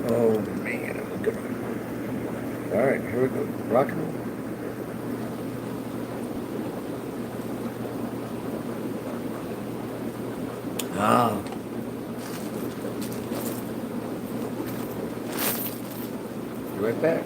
Oh man, good. All right, here we go. Rock and roll. Ah, be right back.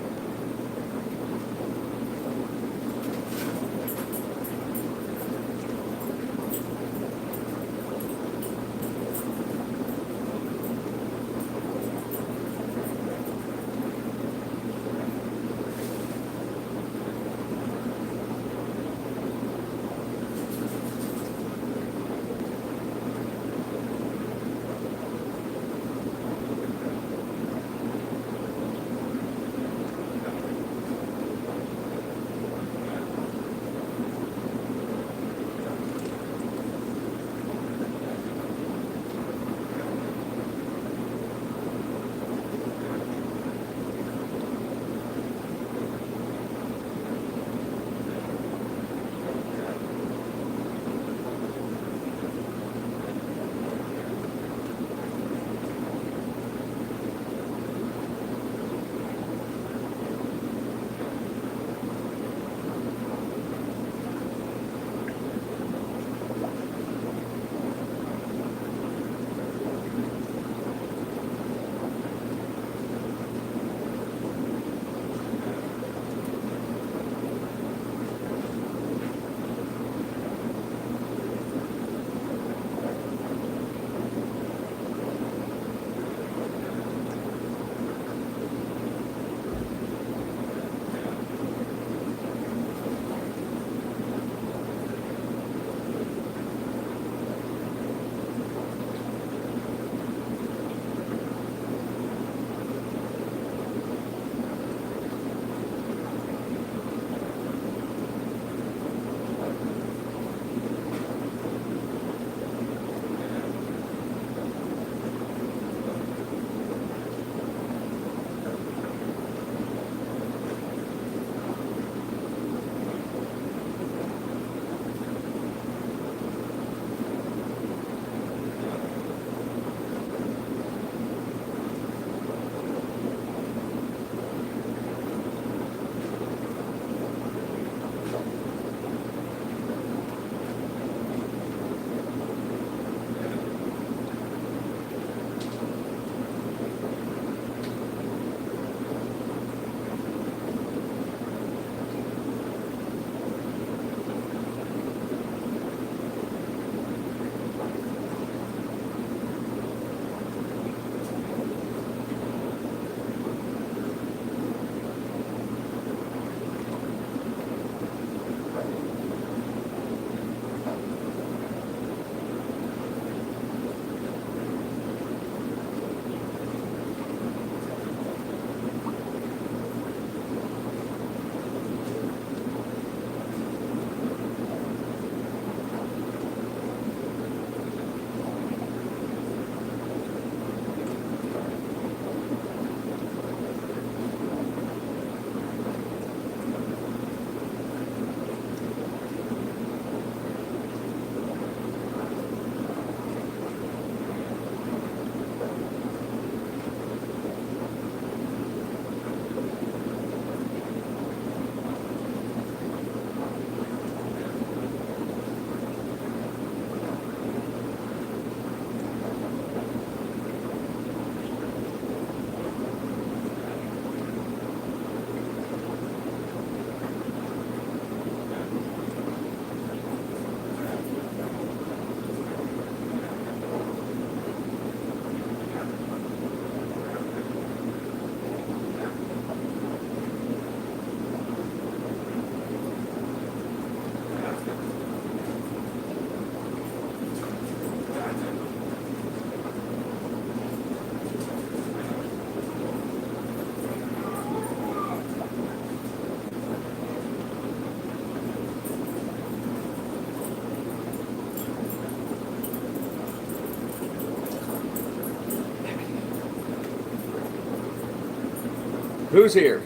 Who's here?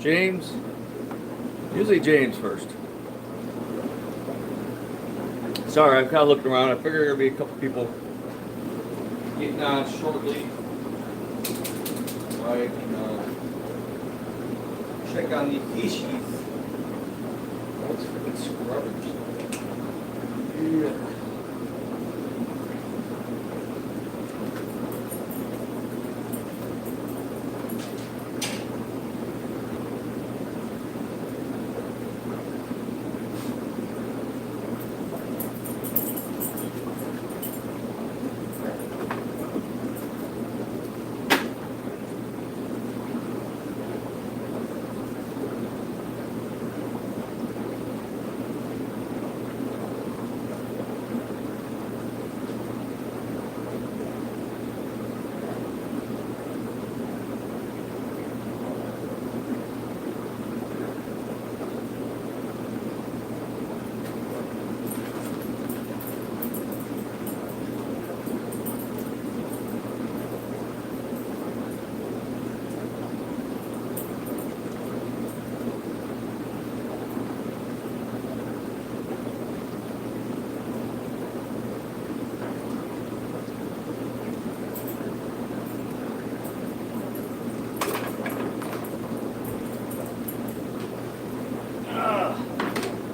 James? Usually James first. Sorry, I'm kind of looking around. I figure there'll be a couple people getting on shortly. so I can check on the fishies. Those freaking scrubbers. Yeah.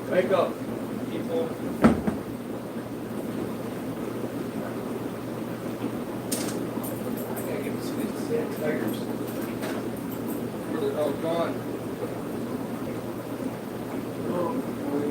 Wake up, people. I gotta get to see these damn tigers. Where the hell gone? Oh, boy.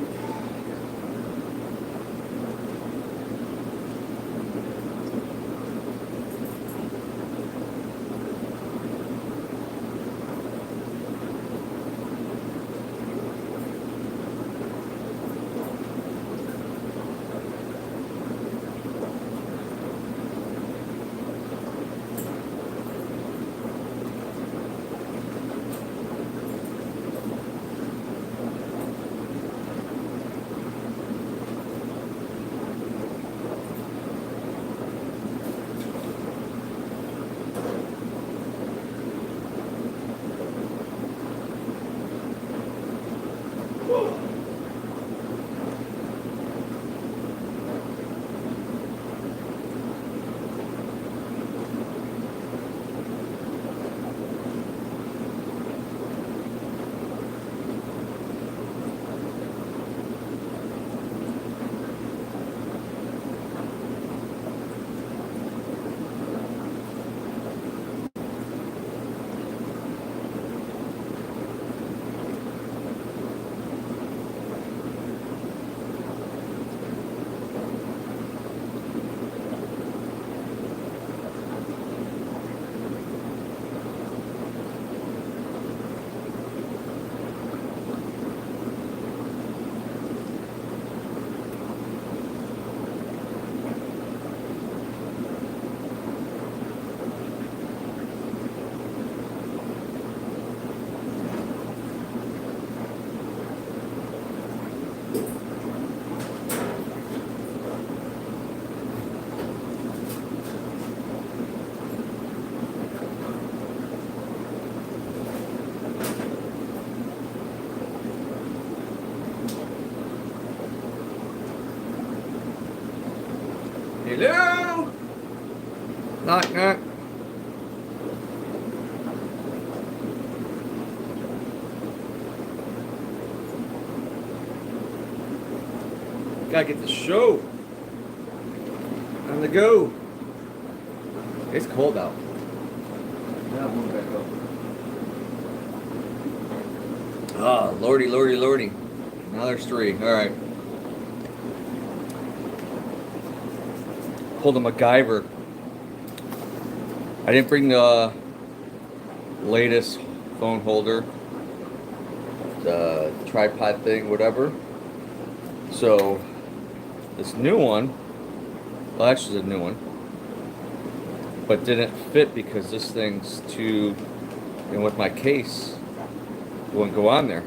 Hello? Knock, knock. Gotta get the show on the go. It's cold out. Now move back up. Ah, lordy, lordy, lordy. Now there's three. All right. Pulled a MacGyver. I didn't bring the latest phone holder, the tripod thing, whatever. So this new one, well, actually it's a new one, but didn't fit because this thing's too, and with my case, it wouldn't go on there.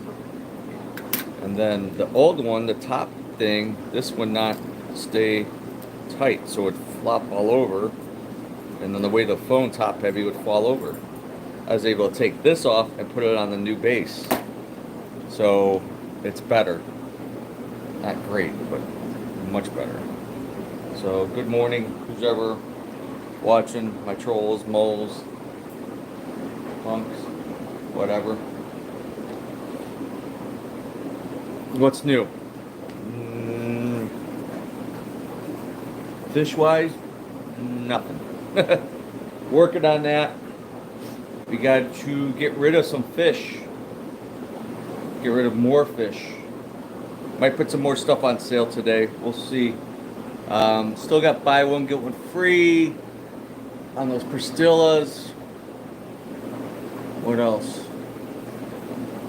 And then the old one, the top thing, this would not stay tight, so it would flop all over, and then the way the phone top heavy would fall over. I was able to take this off and put it on the new base, so it's better. Not great, but much better. So good morning, who's ever watching my trolls, moles. whatever. What's new? Fish-wise, nothing. Working on that. We got to get rid of some fish. Get rid of more fish. Might put some more stuff on sale today. We'll see. Still got buy one, get one free on those Pristillas. What else?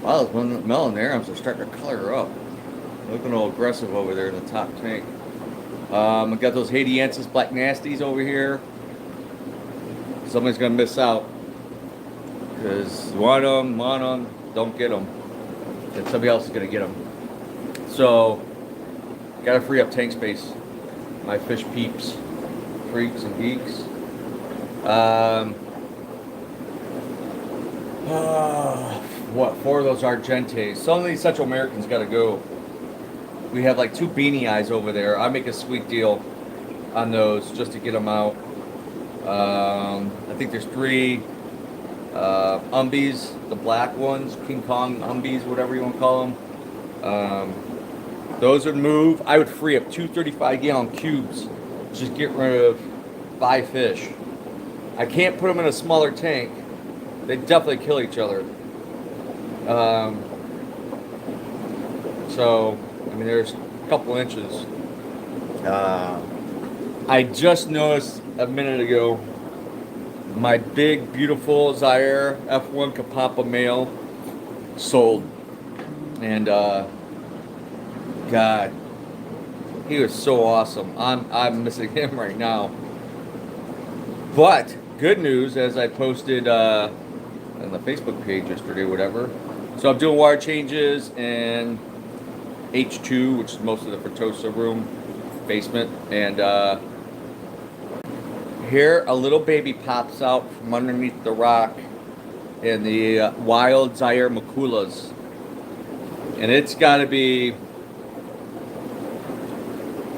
Wow, those melon arms are starting to color up. Looking all aggressive over there in the top tank. I got those Haitiensis Black Nasties over here. Somebody's gonna miss out because want them, don't get them. And somebody else is gonna get them. So, gotta free up tank space. My fish peeps, freaks and geeks. What, 4 of those Argentes. Some of these Central Americans gotta go. We have like 2 beanie eyes over there. I make a sweet deal on those just to get them out. I think there's 3 umbies, the black ones, King Kong umbies, whatever you want to call them. Those would move. I would free up 2 35-gallon cubes. Just get rid of 5 fish. I can't put them in a smaller tank. They definitely kill each other. So, I mean, there's a couple inches. I just noticed a minute ago my big, beautiful Zaire F1 Kapapa male sold. And, God, he was so awesome. I'm missing him right now. But, good news, as I posted on the Facebook page yesterday, whatever. So I'm doing water changes in H2, which is most of the Fertosa room, basement. And here a little baby pops out from underneath the rock in the wild Zaire Makulas. And it's got to be,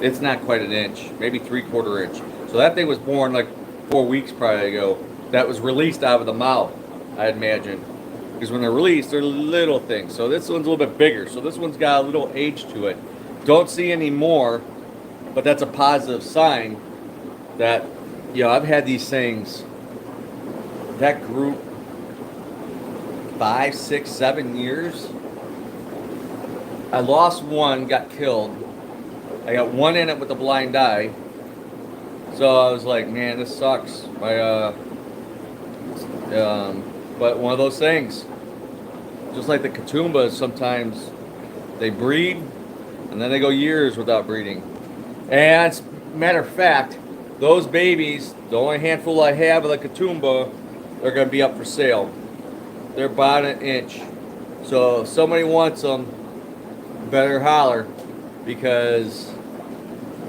it's not quite an inch, maybe 3/4 inch. So that thing was born like 4 weeks probably ago. That was released out of the mouth, I imagine. Because when they're released, they're little things. So this one's a little bit bigger. So this one's got a little age to it. Don't see any more, but that's a positive sign that, you know, I've had these things, that group, 5, 6, 7 years. I lost one, got killed. I got one in it with a blind eye. So I was like, man, this sucks. But one of those things. Just like the Katumbas, sometimes they breed and then they go years without breeding. And matter of fact, those babies, the only handful I have of the Katumba, they're going to be up for sale. They're about an inch. So if somebody wants them, better holler, because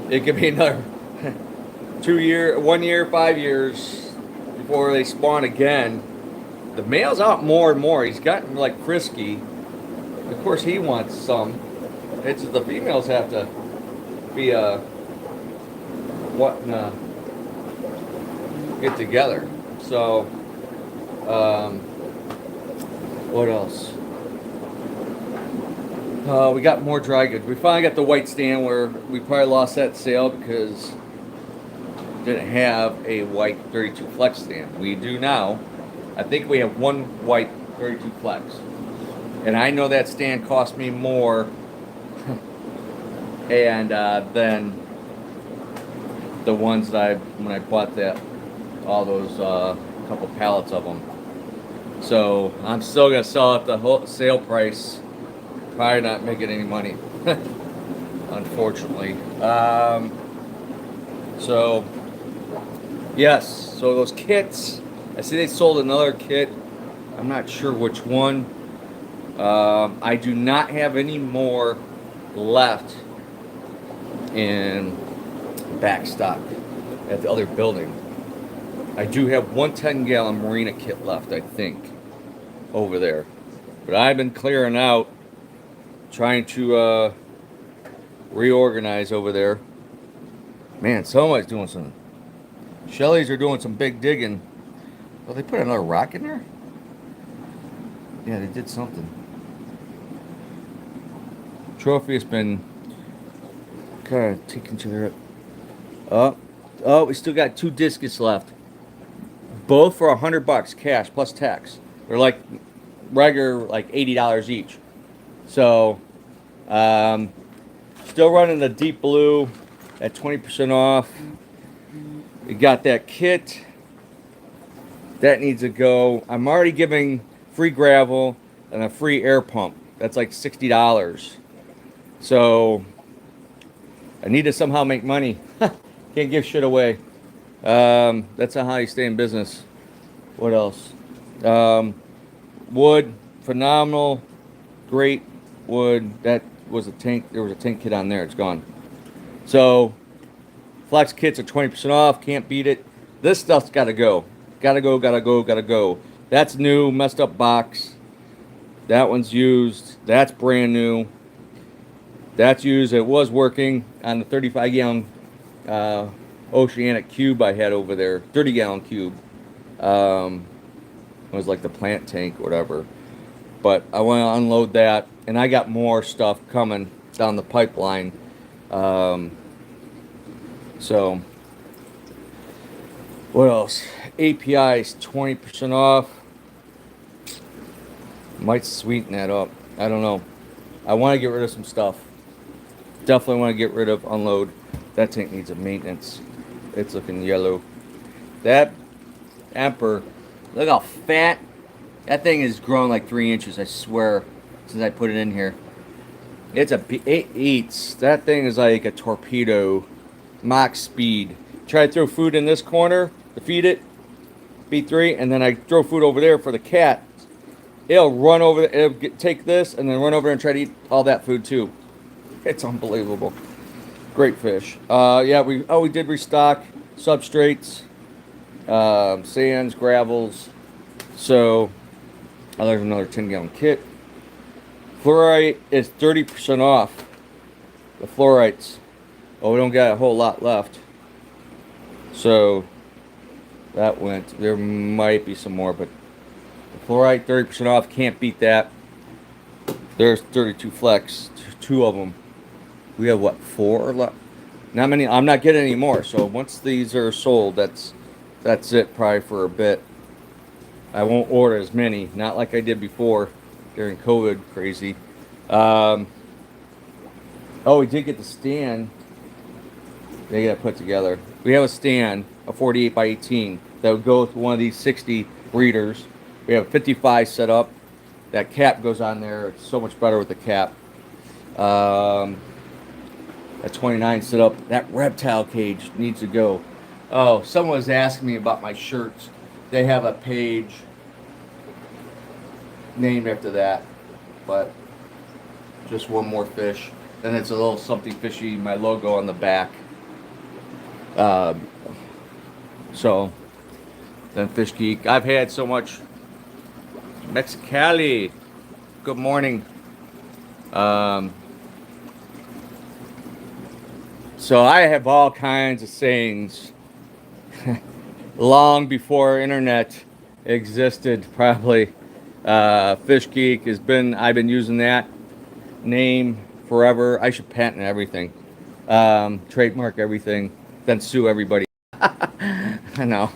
it could be another 1 year, 5 years before they spawn again. The male's out more and more. He's gotten like frisky. Of course, he wants some. It's the females have to be get together. So, what else? We got more dry goods. We finally got the white stand where we probably lost that sale because didn't have a white 32 flex stand. We do now. I think we have one white 32 flex. And I know that stand cost me more and than the ones that when I bought that, all those couple pallets of them. So I'm still gonna sell at the whole sale price. Probably not making any money, unfortunately. So yes, so those kits. I see they sold another kit. I'm not sure which one. I do not have any more left in back stock at the other building. I do have one 10-gallon Marina kit left, I think, over there. But I've been clearing out, trying to reorganize over there. Man, somebody's doing some... Shelley's are doing some big digging. Well, they put another rock in there? Yeah, they did something. Trophy has been kind of taking to their. Oh, oh, we still got 2 discus left. Both for $100 cash plus tax. They're like regular, like $80 each. So, um, still running the deep blue at 20% off. We got that kit. That needs to go. I'm already giving free gravel and a free air pump. That's like $60. So I need to somehow make money. Can't give shit away. That's not how you stay in business. What else? Um, wood, phenomenal, great wood. That was a tank. There was a tank kit on there. It's gone. So flex kits are 20% off. Can't beat it. This stuff's got to go. Gotta go. Gotta go. Gotta go. That's new. Messed up box. That one's used. That's brand new. That's used. It was working on the 35-gallon oceanic cube I had over there. 30-gallon cube. It was like the plant tank or whatever. But I want to unload that, and I got more stuff coming down the pipeline. So, what else? API's 20% off. Might sweeten that up. I don't know. I want to get rid of some stuff. Definitely want to get rid of, unload. That tank needs a maintenance. It's looking yellow. That Emperor, look how fat. That thing has grown like 3 inches, I swear, since I put it in here. It eats. That thing is like a torpedo. Mach speed. Try to throw food in this corner to feed it. B3, and then I throw food over there for the cat. It'll run over, take this and then run over and try to eat all that food too. It's unbelievable. Great fish. Yeah, we did restock substrates, sands, gravels. So, there's another 10-gallon kit. Fluorite is 30% off. The fluorites. Oh, we don't got a whole lot left. So, that went. There might be some more, but the fluorite 30% off. Can't beat that. There's 32 flex. 2 of them. We have what, 4 left? Not many. I'm not getting any more. So once these are sold, that's it probably for a bit. I won't order as many. Not like I did before during COVID. Crazy. Oh, we did get the stand. They got put together. We have a stand, a 48 by 18, that would go with one of these 60 breeders. We have a 55 set up. That cap goes on there. It's so much better with the cap. A 29 set up. That reptile cage needs to go. Oh, someone was asking me about my shirts. They have a page named after that, but just one more fish. Then it's a little something fishy, my logo on the back. So, then Fish Geek. I've had so much Mexicali. Good morning. So I have all kinds of sayings long before internet existed, probably. Fish Geek I've been using that name forever. I should patent everything. Trademark everything, then sue everybody. I know.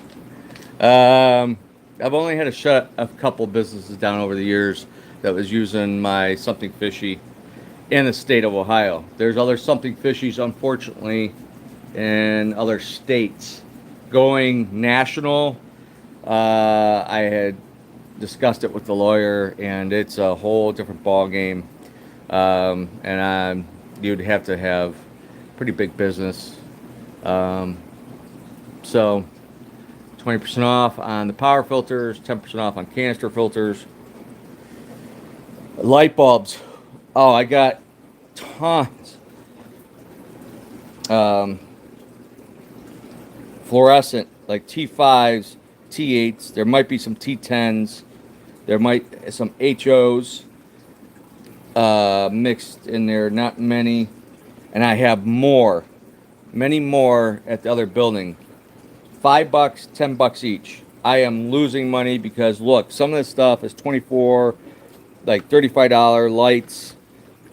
I've only had to shut a couple businesses down over the years that was using my Something Fishy in the state of Ohio. There's other Something Fishies, unfortunately, in other states. Going national, I had discussed it with the lawyer, and it's a whole different ball game. And you'd have to have pretty big business. So 20% off on the power filters, 10% off on canister filters. Light bulbs. Oh, I got tons. Fluorescent, like T5s, T8s. There might be some T10s. There might some HOs mixed in there. Not many. And I have many more at the other building. $5, $10 each. I am losing money because look, some of this stuff is 24 like $35 lights.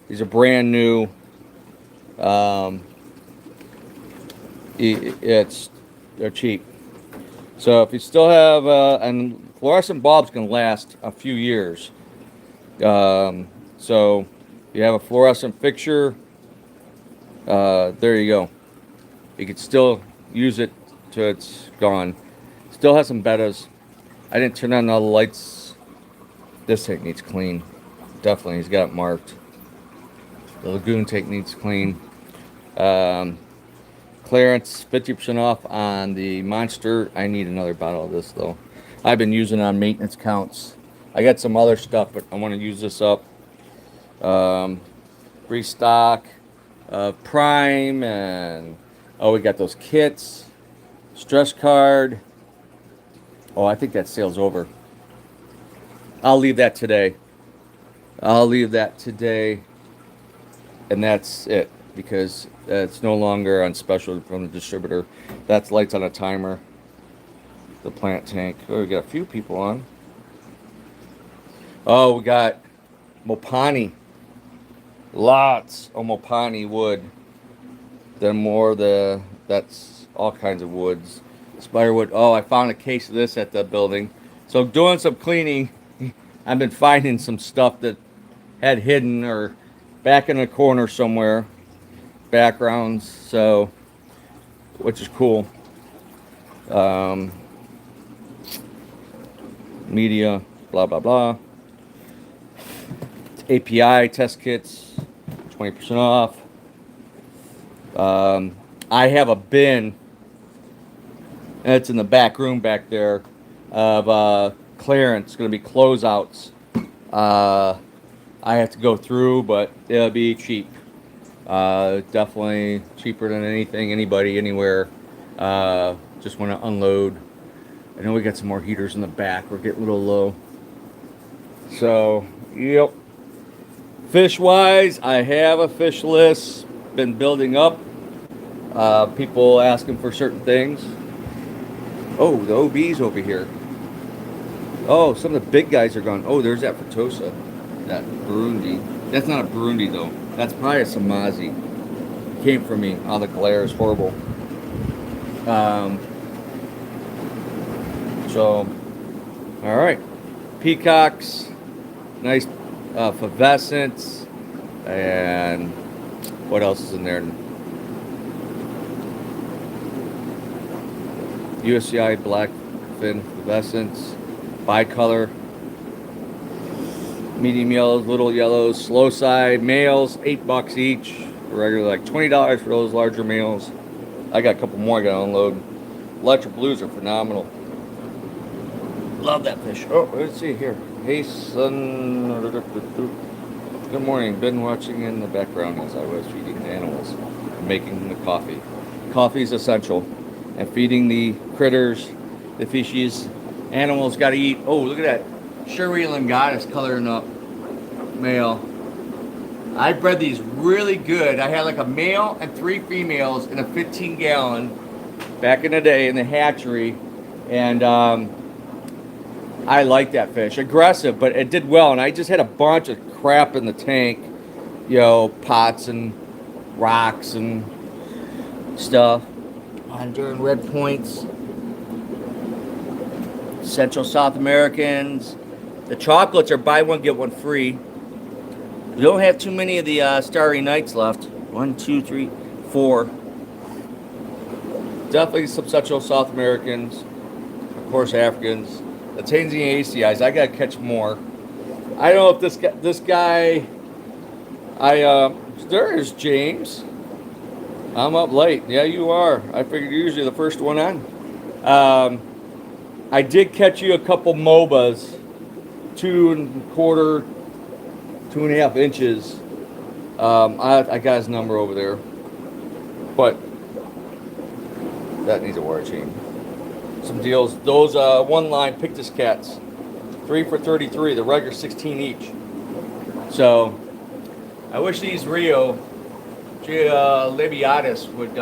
These are brand new. They're cheap. So if you still have, and fluorescent bulbs can last a few years. So you have a fluorescent fixture. There you go. You can still use it till it's gone. Still has some betas. I didn't turn on all the lights. This tank needs clean. Definitely, he's got it marked. The lagoon tank needs clean. Clearance 50% off on the Monster. I need another bottle of this though. I've been using it on maintenance counts. I got some other stuff, but I want to use this up. Restock, Prime, and we got those kits. Stress card. Oh, I think that sale's over. I'll leave that today. And that's it, because it's no longer on special from the distributor. That's lights on a timer. The plant tank. Oh, we got a few people on. Oh, we got Mopani. Lots of Mopani wood. That's all kinds of woods. Spiderwood. Oh, I found a case of this at the building. So doing some cleaning, I've been finding some stuff that had hidden or back in a corner somewhere. Backgrounds, so, which is cool. Media, blah, blah, blah. API test kits, 20% off. I have a bin, and it's in the back room back there, of clearance. It's going to be closeouts. I have to go through, but it'll be cheap. Definitely cheaper than anything, anybody, anywhere. Just want to unload. I know we got some more heaters in the back. We're getting a little low. So, yep. Fish wise, I have a fish list. Been building up. People asking for certain things. Oh, the OB's over here. Oh, some of the big guys are gone. Oh, there's that Fatosa. That Burundi. That's not a Burundi though. That's probably a Samazi. Came from me. Oh, the glare is horrible. So, all right. Peacocks, nice phosphorescence, and what else is in there? USCI blackfin phosphorescence, bicolor, medium yellows, little yellows, slow side males, $8 each. Regular like $20 for those larger males. I got a couple more I gotta unload. Electric blues are phenomenal. Love that fish. Oh, let's see here. Hey son. Good morning. Been watching in the background as I was feeding the animals and making the coffee. Coffee is essential. And feeding the critters, the fishies. Animals gotta eat. Oh, look at that. Sherry Langatus coloring up. Male. I bred these really good. I had like a male and 3 females in a 15-gallon back in the day in the hatchery. And I like that fish. Aggressive, but it did well. And I just had a bunch of crap in the tank. You know, pots and rocks and stuff. Honduran red points. Central South Americans. The chocolates are buy one, get one free. We don't have too many of the Starry Nights left. 1, 2, 3, 4. Definitely some Central South Americans. Of course, Africans. The Tanzania ACIs. I gotta catch more. I don't know if this guy. There's James. I'm up late. Yeah, you are. I figured you're usually the first one on. I did catch you a couple MOBAs, 2 1/4, 2.5 inches. I got his number over there, but that needs a wire chain. Some deals. Those one line Pictus cats, 3 for $33. The regular 16 each. So I wish these Rio Libiatus would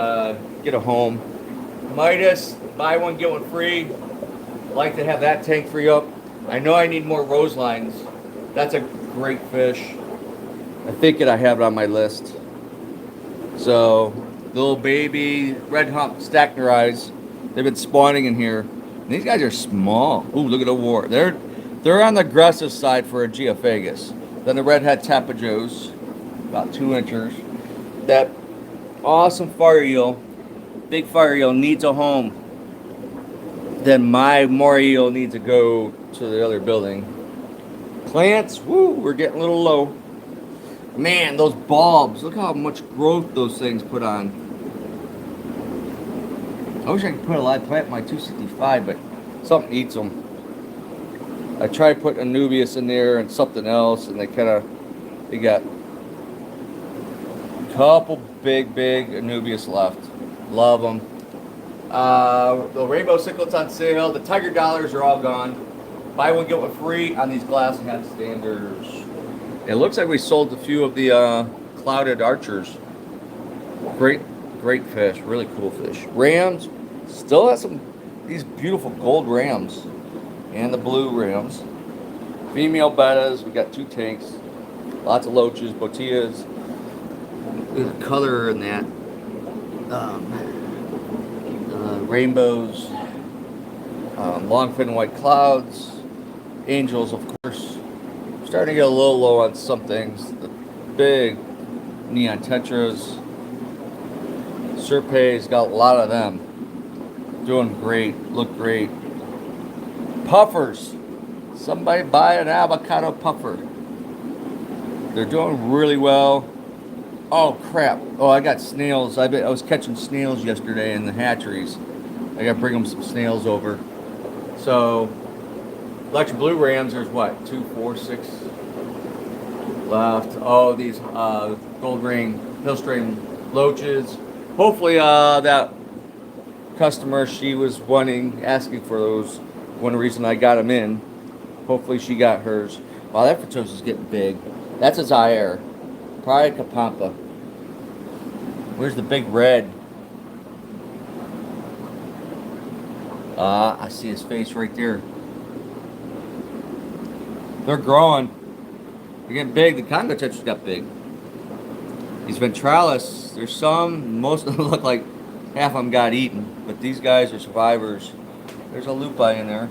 get a home. Midas, buy one get one free. I'd like to have that tank free up. I know I need more rose lines. That's a great fish. I think I have it on my list. So, little baby red hump stacknerize. They've been spawning in here. And these guys are small. Ooh, look at the war. They're on the aggressive side for a geophagus. Then the redhead tapajos, about 2 inches. That awesome fire eel, big fire eel needs a home. Then my moray eel needs to go to the other building. Plants, woo, we're getting a little low. Man, those bulbs, look how much growth those things put on. I wish I could put a live plant in my 265, but something eats them. I tried putting Anubias in there and something else, and they got a couple big Anubias left. Love them. The rainbow cichlids on sale. The tiger dollars are all gone. Buy one, get one free on these glass head standers. It looks like we sold a few of the clouded archers. Great fish, really cool fish. Rams, still have these beautiful gold rams and the blue rams. Female bettas, we got 2 tanks. Lots of loaches, botillas. There's a color in that. Rainbows, longfin white clouds, angels, of course. Starting to get a little low on some things. The big neon tetras, Serpes, got a lot of them. Doing great, look great. Puffers, somebody buy an avocado puffer. They're doing really well. Oh crap! Oh, I got snails. I was catching snails yesterday in the hatcheries. I gotta bring them some snails over. So, electric blue rams. There's what, 2, 4, 6 left. Oh, these gold ring hillstream loaches. Hopefully, that customer, she was asking for those. One reason I got them in. Hopefully, she got hers. Wow, that Fratose is getting big. That's a Zaire. Probably Kapampa. Where's the big red? I see his face right there. They're growing. They're getting big. The Congo tetras got big. These ventralis, there's some, most of them look like half of them got eaten, but these guys are survivors. There's a lupi in there.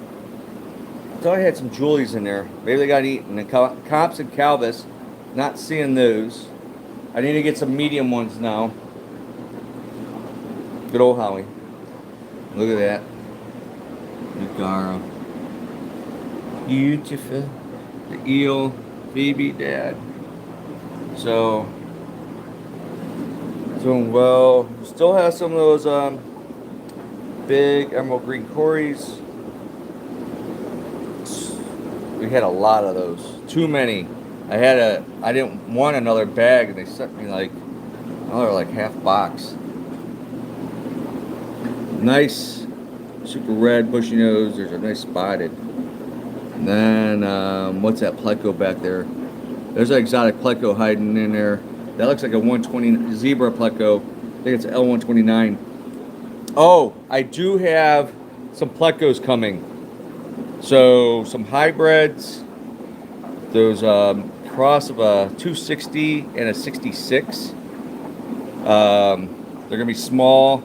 I thought I had some Julies in there. Maybe they got eaten. And Comps and Calvis, not seeing those. I need to get some medium ones now. Good old Howie. Look at that. Nagara. Beautiful. The eel. Phoebe, Dad. So, doing well. Still have some of those big emerald green cories. We had a lot of those. Too many. I didn't want another bag, and they sent me another half box. Nice, super red, bushy nose. There's a nice spotted. And then, what's that pleco back there? There's an exotic pleco hiding in there. That looks like a 120 zebra pleco. I think it's L129. Oh, I do have some plecos coming. So, some hybrids. Those cross of a 260 and a 66. They're gonna be small,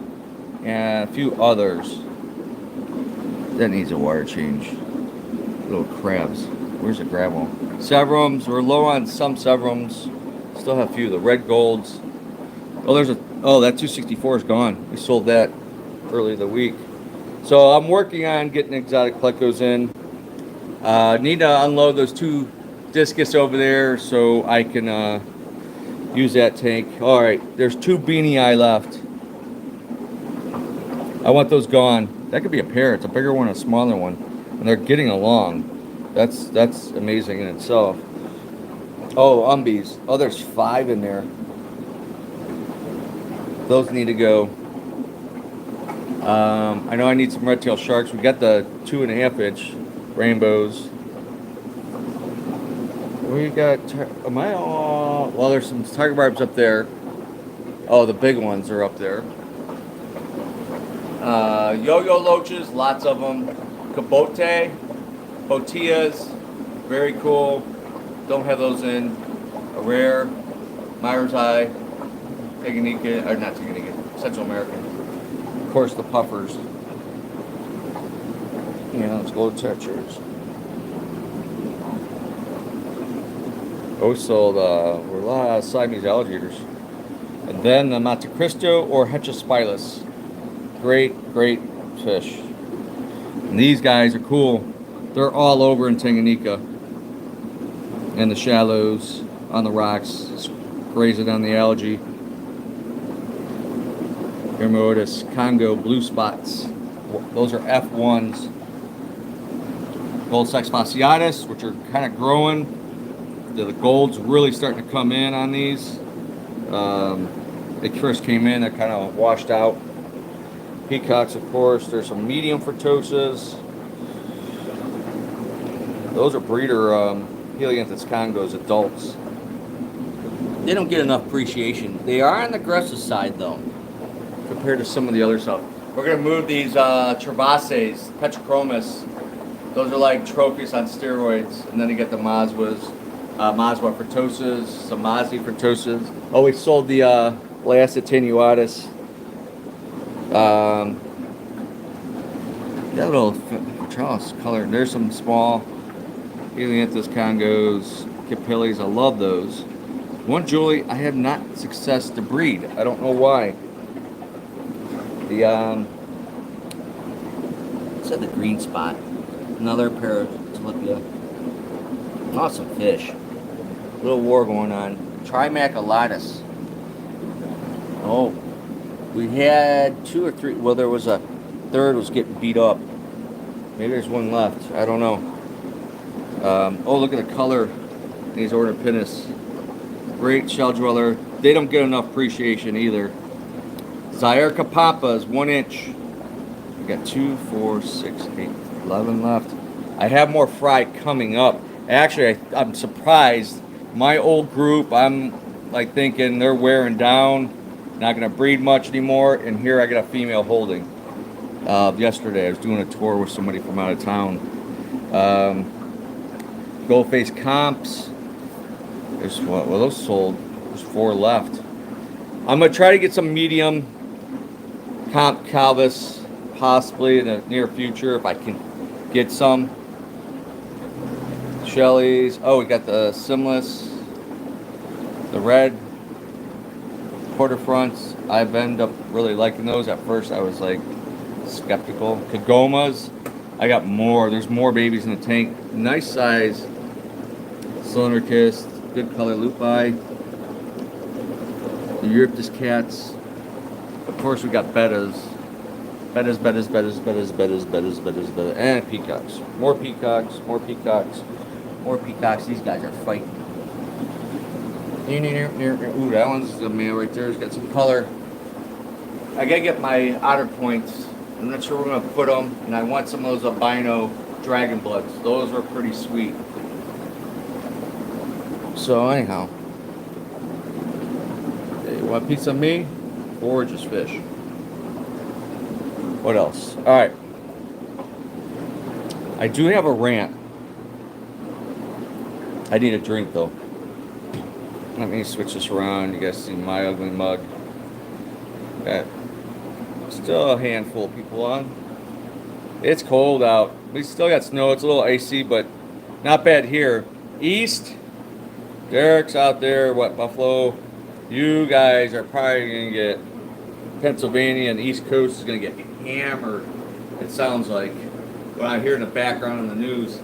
and a few others. That needs a water change. Little crabs. Where's the gravel? Severums. We're low on some severums. Still have a few. The red golds. Oh, that 264 is gone. We sold that early the week. So I'm working on getting exotic plecos in. Need to unload those 2 discus over there so I can use that tank. All right, there's 2 beanie eye left. I want those gone. That could be a pair. It's a bigger one, a smaller one, and they're getting along. That's amazing in itself. Oh, umbies. Oh, there's 5 in there. Those need to go. I know I need some red tail sharks. We got the 2.5 inch rainbows. We got, well, there's some tiger barbs up there. Oh, the big ones are up there. Yo-yo loaches, lots of them. Cabote, botillas, very cool. don't have those in. A rare, Myers Eye, Tanganyika, or not Tanganyika, Central American. Of course, the puffers. Yeah, let's go to Tetchers. Also, were a lot of Siamese alligators. And then the Monte Cristo or Heterospilus. Great fish. And these guys are cool. They're all over in Tanganyika. And the shallows on the rocks, just grazing on the algae. Hermodus Congo blue spots. Those are F1s. Gold sex fasciatus, which are kind of growing. The gold's really starting to come in on these. They first came in, they're kind of washed out. Peacocks, of course. There's some medium Furtosas. Those are breeder Helianthus congos, adults. They don't get enough appreciation. They are on the aggressive side, though, compared to some of the other stuff. We're going to move these Travases, Petrochromis. Those are like trophies on steroids. And then you get the Mazwas, Mazwa Furtosas, some Mazzi Furtosas. Oh, we sold the last attenuatus. That little Charles color. There's some small Helianthus congos, capillis. I love those. One Julie, I have not success to breed. I don't know why. The said the green spot. Another pair of tilapia. Awesome fish. Little war going on. Trimaculatus. Oh, we had 2 or 3. Well, there was a third was getting beat up. Maybe there's one left. I don't know. Oh, look at the color. These Ornipinus. Great shell dweller. They don't get enough appreciation either. Zyerca pampas, 1 inch. We got 2, 4, 6, 8, 11 left. I have more fry coming up. Actually, I'm surprised. My old group, I'm like thinking they're wearing down, not going to breed much anymore. And here I got a female holding. Yesterday, I was doing a tour with somebody from out of town. Gold face comps. There's what? Well, those sold. There's 4 left. I'm gonna try to get some medium comp Calvis, possibly in the near future if I can get some. Shelley's. Oh, we got the Simless, the red quarter fronts. I've ended up really liking those. At first, I was like skeptical. Kagomas. I got more. There's more babies in the tank. Nice size. Cylinder kissed. Good color lupi. The Euryptus cats. Of course, we got bettas. Bettas. And peacocks. More peacocks. These guys are fighting. Ooh, that one's the male right there. It's got some color. I gotta get my otter points. I'm not sure we're gonna put them. And I want some of those albino dragon bloods. Those are pretty sweet. So anyhow, you want a piece of me? Gorgeous fish. What else? All right. I do have a rant. I need a drink though. Let me switch this around. You guys see my ugly mug. Got still a handful of people on. It's cold out. We still got snow. It's a little icy, but not bad here. East. Derek's out there, Buffalo? You guys are probably going to get Pennsylvania and the East Coast is going to get hammered, it sounds like, what I hear in the background on the news.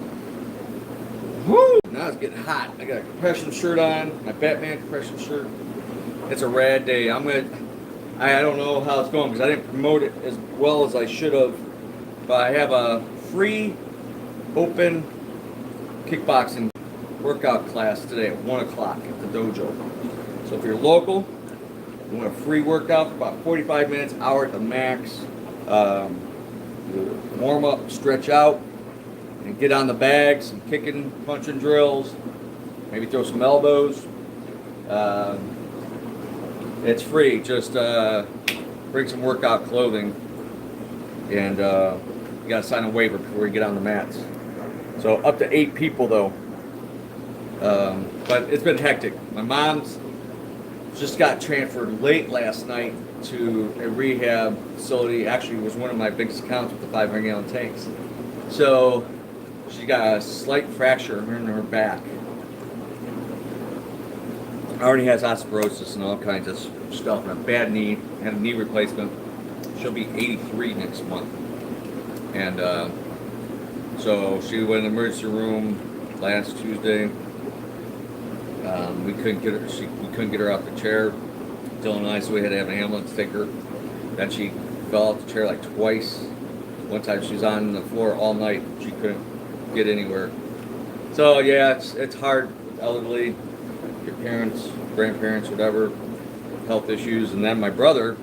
Woo! Now it's getting hot. I got a compression shirt on, my Batman compression shirt. It's a rad day. I don't know how it's going because I didn't promote it as well as I should have, but I have a free open kickboxing workout class today at 1 o'clock at the dojo. So if you're local, you want a free workout for about 45 minutes, hour at the max. Warm up, stretch out, and get on the bags, some kicking, punching drills, maybe throw some elbows. It's free. Just bring some workout clothing, and you gotta sign a waiver before you get on the mats. So up to 8 people though. But it's been hectic. My mom's just got transferred late last night to a rehab facility. Actually, it was one of my biggest accounts with the 500-gallon tanks. So she got a slight fracture in her back. Already has osteoporosis and all kinds of stuff, and a bad knee. Had a knee replacement. She'll be 83 next month. And so she went in the emergency room last Tuesday. We couldn't get her. We couldn't get her out the chair. Dylan and I, so we had to have an ambulance take her. Then she fell out the chair like twice. One time she was on the floor all night. She couldn't get anywhere. So yeah, it's hard with elderly, your parents, grandparents, whatever, health issues. And then my brother,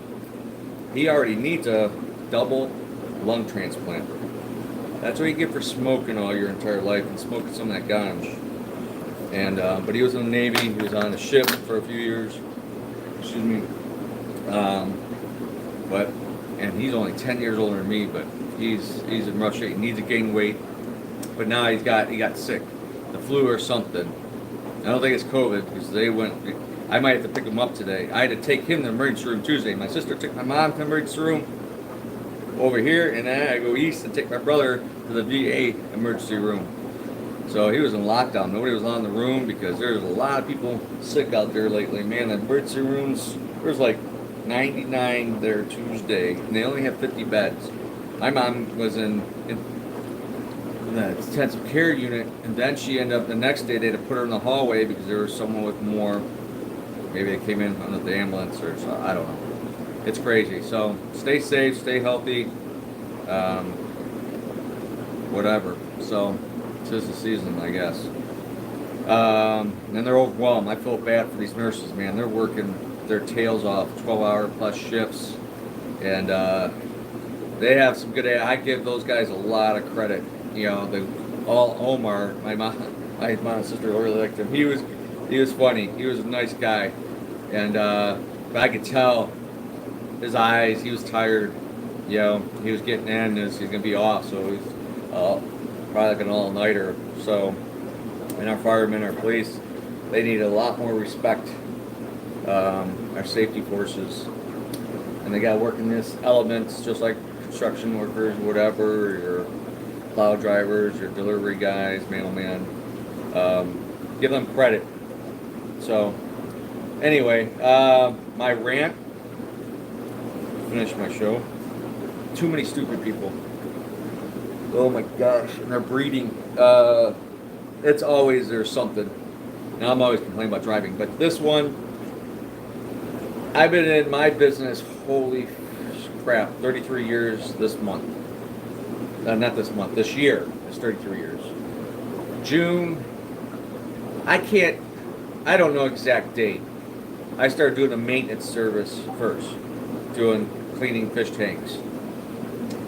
he already needs a double lung transplant. That's what you get for smoking all your entire life and smoking some of that ganj. And but he was in the Navy. He was on a ship for a few years. Excuse me. And he's only 10 years older than me, but he's in rough shape. He needs to gain weight. But now he got sick, the flu or something. I don't think it's COVID because I might have to pick him up today. I had to take him to the emergency room Tuesday. My sister took my mom to the emergency room over here, and then I go east and take my brother to the VA emergency room. So he was in lockdown. Nobody was on the room because there's a lot of people sick out there lately. Man, the emergency rooms, there's like 99 there Tuesday, and they only have 50 beds. My mom was in the intensive care unit, and then she ended up the next day. They had to put her in the hallway because there was someone with more. Maybe they came in under the ambulance or so. I don't know. It's crazy. So stay safe, stay healthy, whatever. So. This is the season, I guess. And they're overwhelmed. I feel bad for these nurses, man. They're working their tails off, 12-hour plus shifts, and they have some good. I give those guys a lot of credit. You know, Omar, my mom and sister really liked him. He was funny. He was a nice guy, and but I could tell his eyes. He was tired. You know, he was getting in. He's gonna be off, so he's. Probably like an all-nighter. So, and our firemen, our police, they need a lot more respect. Our safety forces, and they got to work in this elements just like construction workers, whatever, your plow drivers, your delivery guys, mailman. Give them credit. So, anyway, my rant. Finish my show. Too many stupid people. Oh my gosh, and they're breeding. It's always there's something. Now I'm always complaining about driving, but this one, I've been in my business, holy crap, 33 years this month. Not this month, this year is 33 years. June, I don't know exact date. I started doing a maintenance service first, doing cleaning fish tanks.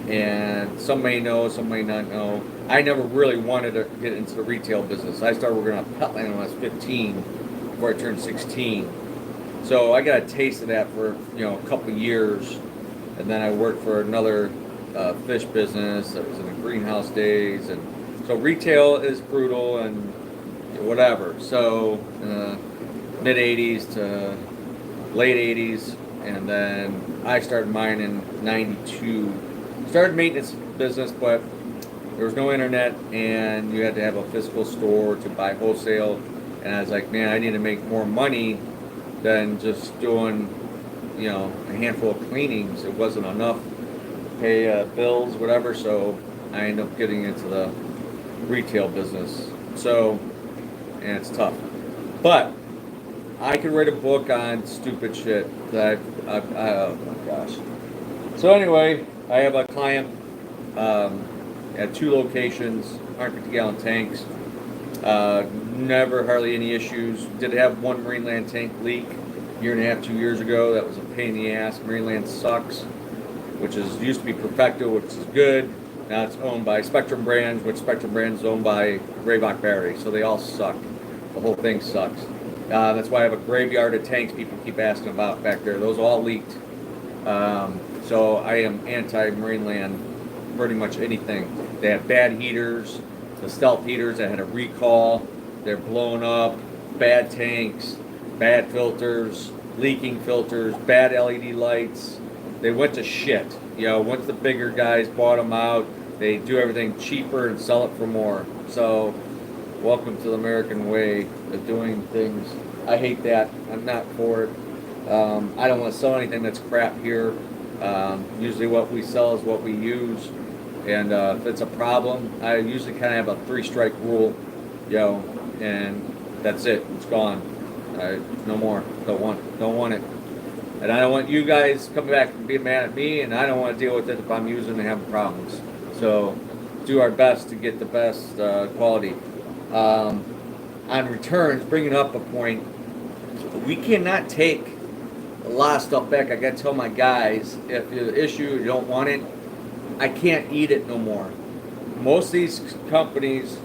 And some may know, some may not know. I never really wanted to get into the retail business. I started working on Petland when I was 15, before I turned 16. So I got a taste of that for a couple of years, and then I worked for another fish business that was in the greenhouse days. And so retail is brutal and whatever. So mid 80s to late 80s, and then I started mine in 92. Started maintenance business, but there was no internet, and you had to have a physical store to buy wholesale. And I was like, man, I need to make more money than just doing, a handful of cleanings. It wasn't enough to pay bills, whatever. So I ended up getting into the retail business. So, and it's tough, but I could write a book on stupid shit that oh my gosh. So anyway. I have a client at 2 locations, 150-gallon tanks. Never hardly any issues. Did have one Marineland tank leak a year and a half, 2 years ago. That was a pain in the ass. Marineland sucks, which used to be Perfecto, which is good. Now it's owned by Spectrum Brands, which Spectrum Brands is owned by Raybach Battery. So they all suck. The whole thing sucks. That's why I have a graveyard of tanks people keep asking about back there. Those all leaked. So I am anti-Marineland, pretty much anything. They have bad heaters, the stealth heaters that had a recall. they're blown up, bad tanks, bad filters, leaking filters, bad LED lights. They went to shit. Once the bigger guys bought them out, they do everything cheaper and sell it for more. So, welcome to the American way of doing things. I hate that. I'm not for it. I don't want to sell anything that's crap here. Usually what we sell is what we use. And if it's a problem, I usually kind of have a 3-strike rule, and that's it. It's gone. No more. Don't want it. And I don't want you guys coming back and being mad at me, and I don't want to deal with it if I'm using and having problems. So do our best to get the best quality. On returns, bringing up a point, we cannot take a lot of stuff back. I got to tell my guys, if the issue you don't want it, I can't eat it no more. Most of these companies,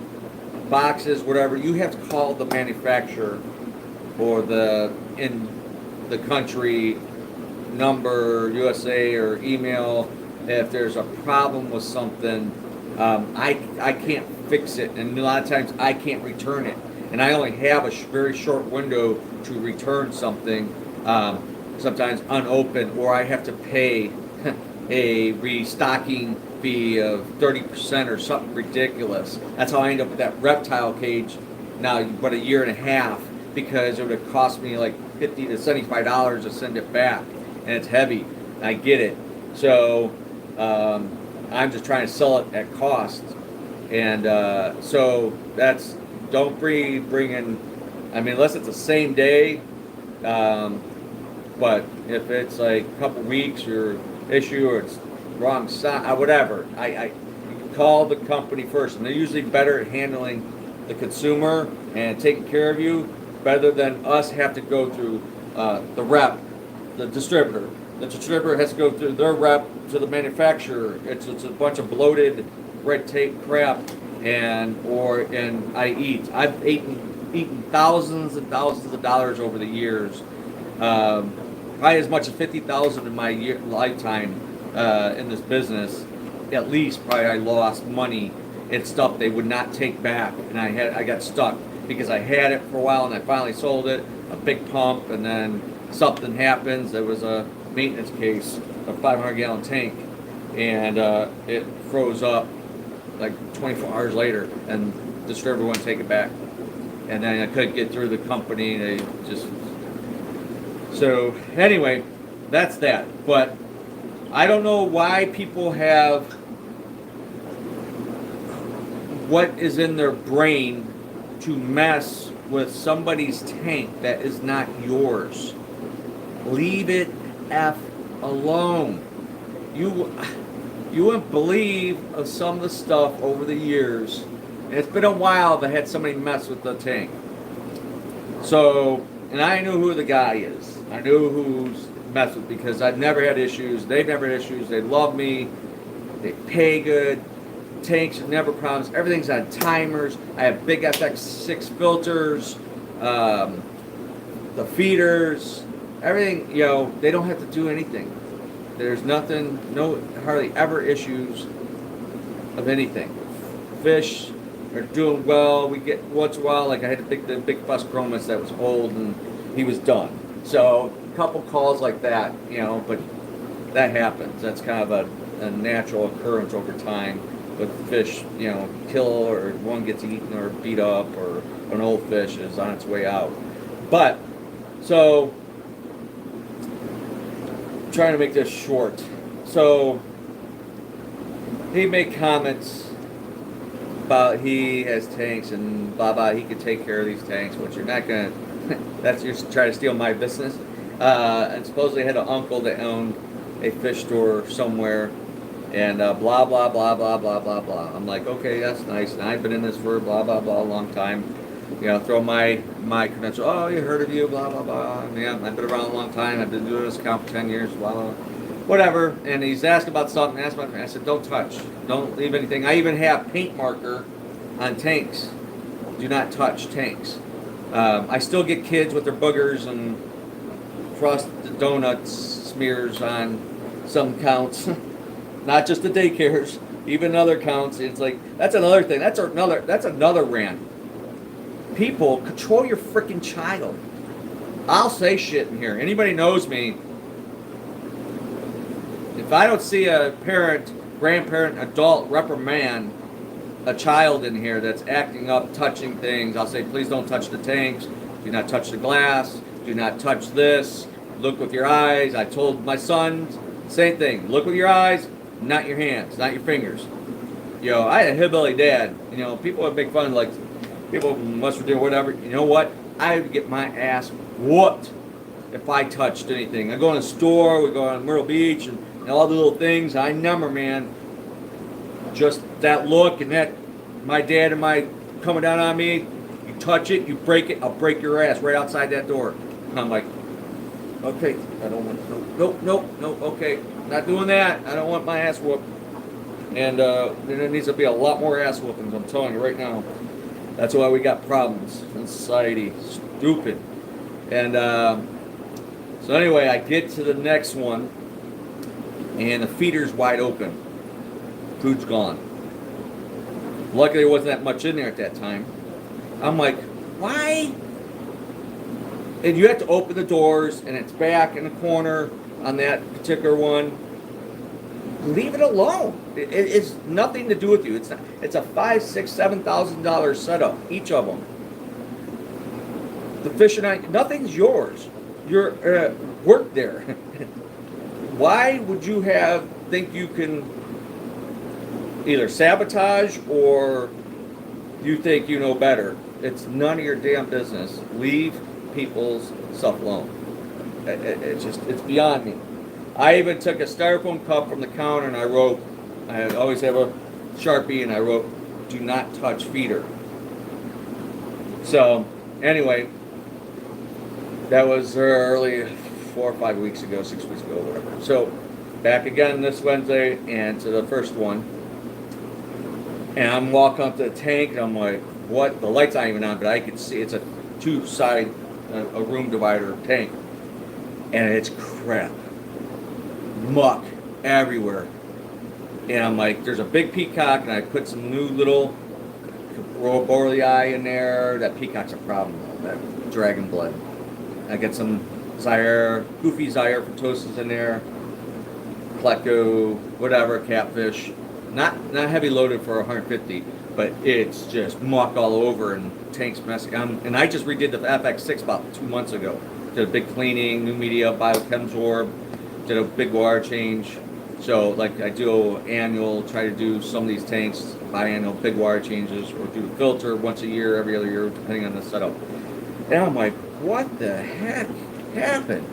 boxes, whatever, you have to call the manufacturer or in the country number, USA, or email if there's a problem with something. I can't fix it, and a lot of times I can't return it, and I only have a very short window to return something, sometimes unopened, or I have to pay a restocking fee of 30% or something ridiculous. That's how I end up with that reptile cage now, but a year and a half, because it would have cost me like $50 to $75 to send it back, and it's heavy. I get it. So I'm just trying to sell it at cost, and so that's, don't bring in, unless it's the same day, but if it's like a couple weeks or issue, or it's wrong size, whatever, I call the company first, and they're usually better at handling the consumer and taking care of you better than us have to go through the rep, the distributor. The distributor has to go through their rep to the manufacturer. It's a bunch of bloated red tape crap, and I've eaten thousands and thousands of dollars over the years, probably as much as $50,000 in my lifetime in this business. At least probably I lost money in stuff they would not take back, and I got stuck because I had it for a while and I finally sold it, a big pump, and then something happens. There was a maintenance case, a 500-gallon tank, and it froze up like 24 hours later, and the distributor wouldn't take it back. And then I couldn't get through the company. They just... So anyway, that's that. But I don't know why people have what is in their brain to mess with somebody's tank that is not yours. Leave it F alone. You wouldn't believe of some of the stuff over the years. And it's been a while that I had somebody mess with the tank. So, and I knew who the guy is. I knew who's messed with, because I've never had issues. They've never had issues. They love me. They pay good. Tanks are never problems. Everything's on timers. I have big FX6 filters. The feeders. Everything, they don't have to do anything. There's nothing, hardly ever issues of anything. Fish are doing well. We get once in a while, like I had the big fuss chromis that was old and he was done. So a couple calls like that, but that happens. That's kind of a natural occurrence over time with fish, kill, or one gets eaten or beat up, or an old fish is on its way out. But, so, trying to make this short. So he made comments about he has tanks and blah blah, he could take care of these tanks, which you're not gonna that's just trying to steal my business. And supposedly had an uncle that owned a fish store somewhere, and blah blah blah blah blah blah blah. I'm like, okay, that's nice, and I've been in this for blah blah blah a long time. Throw my credential. Oh, you heard of you, blah blah blah. Yeah, I've been around a long time. I've been doing this account for 10 years, blah blah. Whatever. And he's asked about something. I said, don't touch. Don't leave anything. I even have paint marker on tanks. Do not touch tanks. I still get kids with their boogers and frosted donuts smears on some counts. Not just the daycares, even other counts. It's like, that's another thing. That's another rant. people, control your freaking child. I'll say shit in here. Anybody knows me. If I don't see a parent, grandparent, adult reprimand a child in here that's acting up, touching things, I'll say, please don't touch the tanks. Do not touch the glass. Do not touch this. Look with your eyes. I told my son, same thing. Look with your eyes, not your hands, not your fingers. You know, I had a hillbilly dad. You know, people would make fun, like, people must do whatever. You know what? I would get my ass whooped if I touched anything. I go in a store, we go on Myrtle Beach, and all the little things. I remember, man, just that look and that, my dad and my coming down on me, you touch it, you break it, I'll break your ass right outside that door. And I'm like, okay, I don't want, nope, okay, not doing that. I don't want my ass whooped. And there needs to be a lot more ass whoopings, I'm telling you right now. That's why we got problems in society. Stupid. And so anyway, I get to the next one, and the feeder's wide open. Food's gone. Luckily, there wasn't that much in there at that time. I'm like, why? And you have to open the doors, and it's back in the corner on that particular one. Leave it alone. It's nothing to do with you. It's not, it's a $5,000, $6,000, $7,000 setup, each of them. The fish and I, nothing's yours. You're work there. Why would you think you can either sabotage or you think you know better? It's none of your damn business. Leave people's stuff alone. It's beyond me. I even took a styrofoam cup from the counter and I wrote, I always have a Sharpie, and I wrote, do not touch feeder. So, anyway, that was early 4 or 5 weeks ago, 6 weeks ago, whatever. So, back again this Wednesday and to the first one. And I'm walking up to the tank and I'm like, what? The light's not even on, but I could see it's a two-side, a room divider tank. And it's crap. Muck everywhere. And I'm like, there's a big peacock, and I put some new little borlei in there. That peacock's a problem, that dragon blood. I get some Zaire, goofy Zaire Photosis in there, Pleco, whatever, catfish. Not heavy loaded for 150, but it's just muck all over and tank's messy. And I just redid the FX6 about 2 months ago. Did a big cleaning, new media, biochem did a big water change. So like I do annual, try to do some of these tanks, biannual big water changes, or do a filter once a year, every other year, depending on the setup. And I'm like, what the heck happened?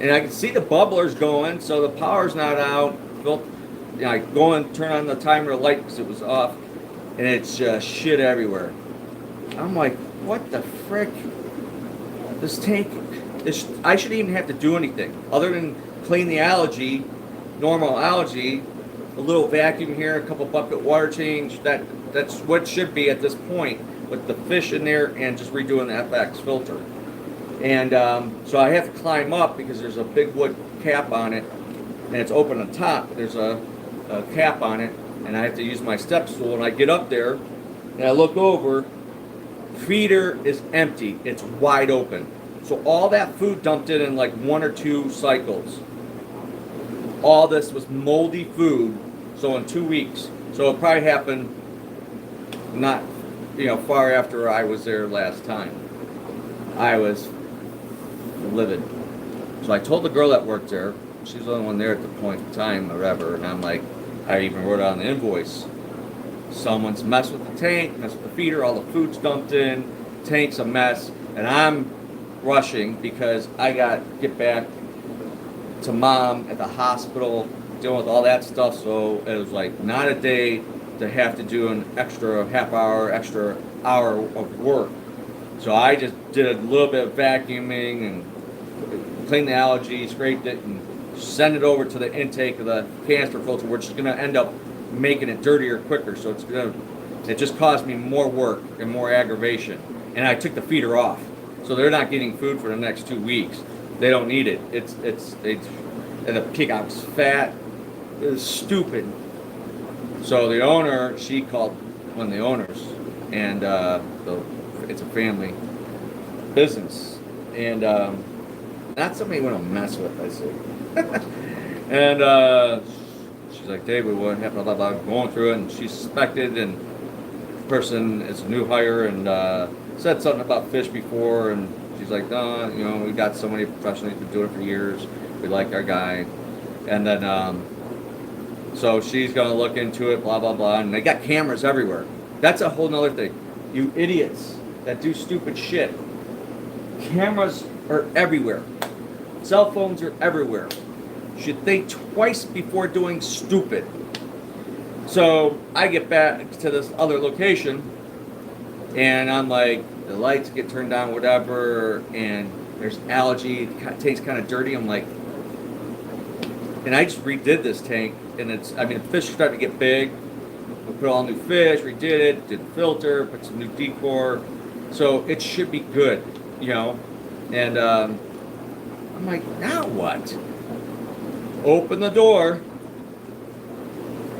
And I can see the bubblers going, so the power's not out. I go and turn on the timer light because it was off, and it's just shit everywhere. I'm like, what the frick? This tank, I shouldn't even have to do anything other than clean the algae, normal algae, a little vacuum here, a couple bucket water change. That's what it should be at this point with the fish in there and just redoing the FX filter. And so I have to climb up because there's a big wood cap on it, and it's open on top. There's a cap on it, and I have to use my step stool. And I get up there, and I look over. Feeder is empty. It's wide open. So all that food dumped in like 1 or 2 cycles. All this was moldy food. So in 2 weeks. So it probably happened not, far after I was there last time. I was livid. So I told the girl that worked there. She was the only one there at the point in time or whatever. And I'm like, I even wrote on the invoice. Someone's messed with the tank, messed with the feeder, all the food's dumped in, tank's a mess, and I'm rushing because I got to get back to mom at the hospital, dealing with all that stuff. So it was like not a day to have to do an extra extra hour of work. So I just did a little bit of vacuuming and cleaned the algae, scraped it, and send it over to the intake of the canister filter, which is going to end up making it dirtier quicker. So it just caused me more work and more aggravation. And I took the feeder off, so they're not getting food for the next 2 weeks. They don't need it. And the peacock was fat. It was stupid. So the owner, she called one of the owners, and the it's a family business, and not somebody you want to mess with, I see. And she's like, David, what happened? Blah, blah, blah. Going through it, and she suspected, and the person is a new hire, and said something about fish before, and she's like, no, you know, we got so many professionals who've been doing it for years. We like our guy. And then, so she's going to look into it, blah, blah, blah. And they got cameras everywhere. That's a whole nother thing. You idiots that do stupid shit. Cameras are everywhere. Cell phones are everywhere. You should think twice before doing stupid. So I get back to this other location, and I'm like, the lights get turned on, whatever, and there's algae. The tank's kind of dirty. I'm like, and I just redid this tank, and it's, I mean, the fish are starting to get big. We put all new fish, redid it, did the filter, put some new decor. So it should be good, you know. And I'm like, now what? Open the door.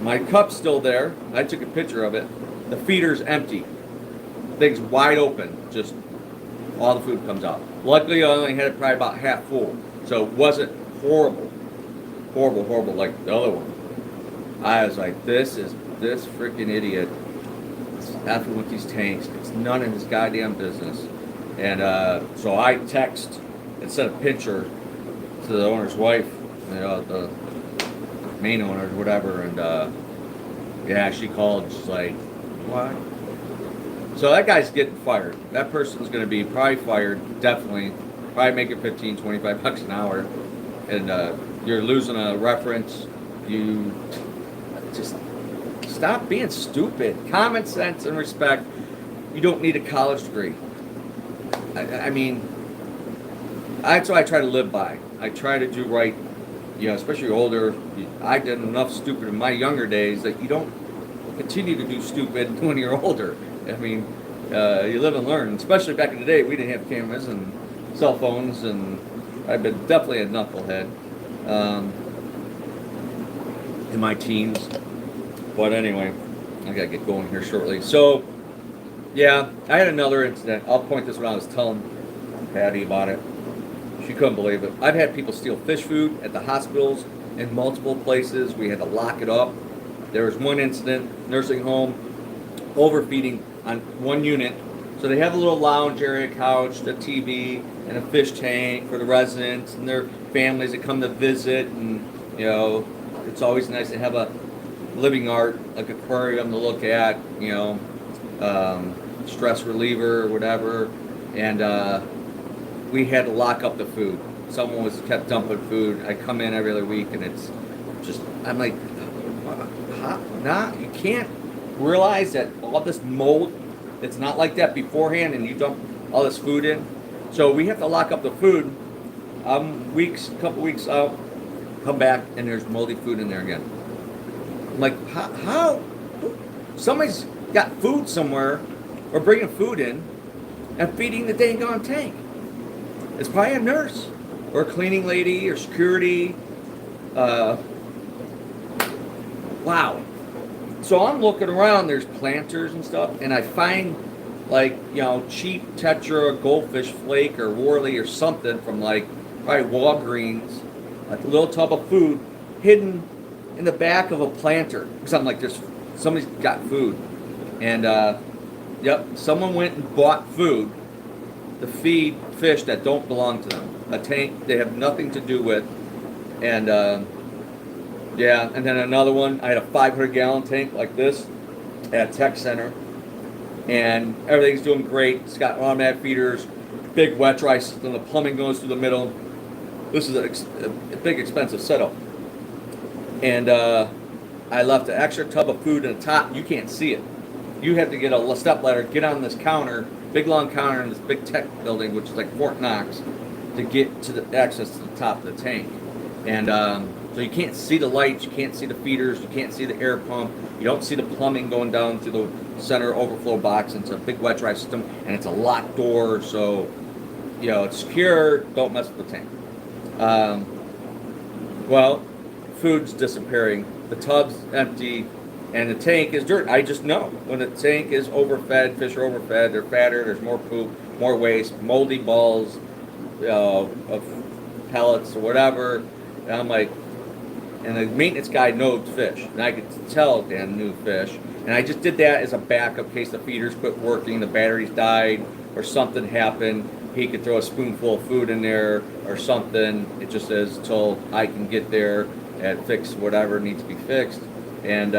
My cup's still there. I took a picture of it. The feeder's empty. Thing's wide open. Just all the food comes out. Luckily, I only had it probably about half full. So it wasn't horrible. Horrible like the other one. I was like, this freaking idiot is effing with these tanks. It's none of his goddamn business. And so I text and sent a picture to the owner's wife, you know, the main owner or whatever, and yeah, she called. She's like, what? So that guy's getting fired. That person's going to be probably fired, definitely. Probably making 15, 25 bucks an hour. And you're losing a reference. You just stop being stupid. Common sense and respect. You don't need a college degree. I mean, that's what I try to live by. I try to do right, you know, especially older. I did enough stupid in my younger days that you don't continue to do stupid when you're older. I mean, you live and learn. Especially back in the day, we didn't have cameras and cell phones, and I've been definitely a knucklehead in my teens. But anyway, I gotta get going here shortly. So, yeah, I had another incident. I'll point this when I was telling Patty about it. She couldn't believe it. I've had people steal fish food at the hospitals in multiple places. We had to lock it up. There was one incident, nursing home, overfeeding on one unit. So they have a little lounge area, couch, the TV, and a fish tank for the residents and their families that come to visit. And, you know, it's always nice to have a living art, like aquarium to look at, you know, stress reliever or whatever. And we had to lock up the food. Someone was kept dumping food. I come in every other week, and it's just, I'm like, you can't realize that all this mold, it's not like that beforehand, and you dump all this food in. So we have to lock up the food. Couple weeks out, come back, and there's moldy food in there again. I'm like, how? Somebody's got food somewhere, or bringing food in, and feeding the dang on tank. It's probably a nurse, or a cleaning lady, or security. Wow. So I'm looking around, there's planters and stuff, and I find, like, you know, cheap Tetra goldfish flake or Worley or something from, like, probably Walgreens, like a little tub of food hidden in the back of a planter. Because I'm like, somebody's got food. And, yep, someone went and bought food to feed fish that don't belong to them. A tank they have nothing to do with. And, yeah, and then another one, I had a 500-gallon tank like this at Tech Center. And everything's doing great. It's got automatic feeders, big wet dry system, the plumbing goes through the middle. This is a big expensive setup. And I left an extra tub of food in the top. You can't see it. You have to get a step ladder, get on this counter, big long counter in this big tech building, which is like Fort Knox, to get to the access to the top of the tank. And so you can't see the lights, you can't see the feeders, you can't see the air pump, you don't see the plumbing going down through the center overflow box. It's a big wet dry system, and it's a locked door, so, you know, it's secure. Don't mess with the tank. Well, food's disappearing. The tub's empty. And the tank is dirt. I just know when the tank is overfed, fish are overfed, they're fatter, there's more poop, more waste, moldy balls of pellets or whatever. And I'm like, and the maintenance guy knows fish, and I could tell Dan knew fish. And I just did that as a backup in case the feeders quit working, the batteries died, or something happened. He could throw a spoonful of food in there or something. It just says until I can get there and fix whatever needs to be fixed. And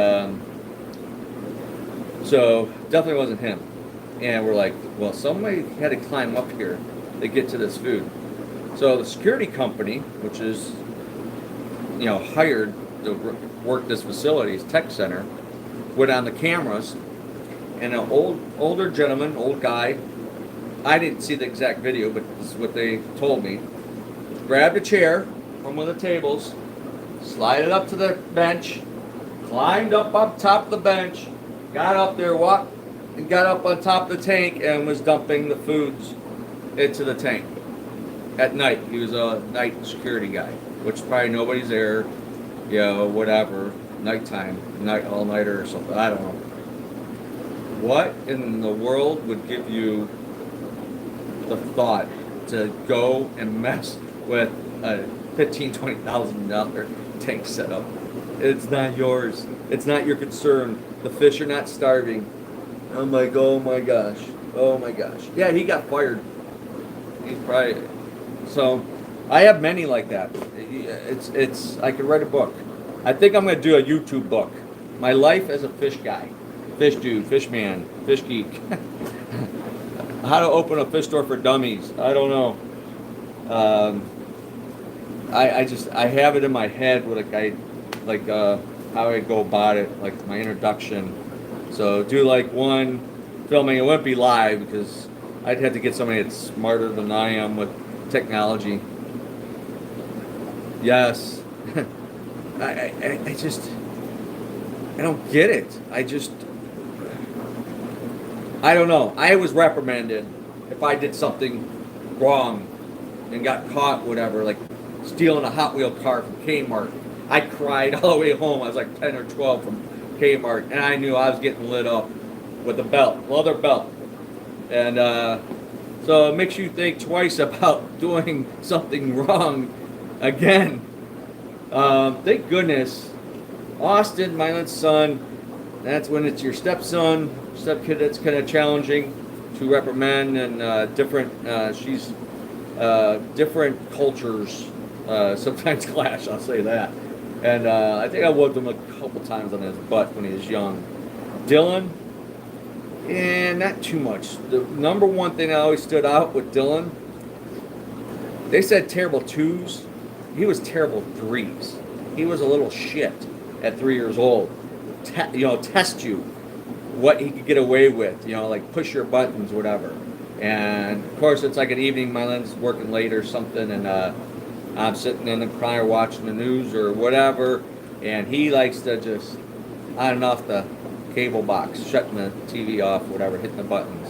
so definitely wasn't him. And we're like, well, somebody had to climb up here to get to this food. So the security company, which is, hired to work this facility's tech center, went on the cameras, and an older gentleman, old guy, I didn't see the exact video, but this is what they told me, grabbed a chair from one of the tables, slid it up to the bench, climbed up top of the bench, got up there, walked, and got up on top of the tank and was dumping the foods into the tank at night. He was a night security guy, which probably nobody's there, whatever, nighttime, all-nighter or something, I don't know. What in the world would give you the thought to go and mess with a $15,000, $20,000 tank setup? It's not yours. It's not your concern. The fish are not starving. I'm like, oh my gosh. Yeah, he got fired. He's probably... So, I have many like that. It's. I could write a book. I think I'm going to do a YouTube book. My life as a fish guy. Fish dude, fish man, fish geek. How to open a fish store for dummies. I don't know. I have it in my head what how I go about it, like my introduction. So do like one filming. It wouldn't be live because I'd have to get somebody that's smarter than I am with technology. Yes. I don't get it. I don't know. I was reprimanded if I did something wrong and got caught, whatever, like stealing a Hot Wheel car from Kmart. I cried all the way home. I was like 10 or 12 from Kmart, and I knew I was getting lit up with a belt, leather belt. And so it makes you think twice about doing something wrong again. Thank goodness. Austin, my little son, that's when it's your stepson, stepkid, that's kind of challenging to reprimand, and she's different cultures sometimes clash, I'll say that. And I think I whooped him a couple times on his butt when he was young. Dylan, not too much. The number one thing that always stood out with Dylan, they said terrible twos. He was terrible threes. He was a little shit at 3 years old. Test you what he could get away with, like push your buttons, whatever. And of course, it's like an evening, Mylan's working late or something, and I'm sitting in the car watching the news or whatever, and he likes to just on and off the cable box, shutting the TV off, whatever, hitting the buttons.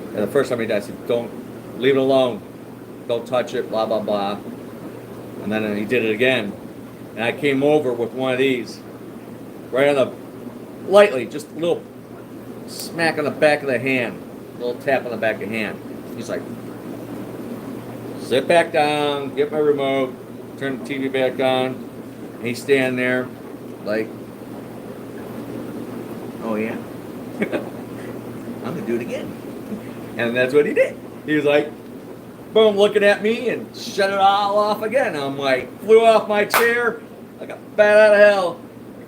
And the first time he did, I said, don't, leave it alone. Don't touch it, blah, blah, blah. And then he did it again. And I came over with one of these, right on the, lightly, just a little smack on the back of the hand, a little tap on the back of the hand. He's like, sit back down, get my remote, turn the TV back on. And he's standing there, like, oh yeah, I'm gonna do it again. And that's what he did. He was like, boom, looking at me and shut it all off again. I'm like, flew off my chair like a bat out of hell.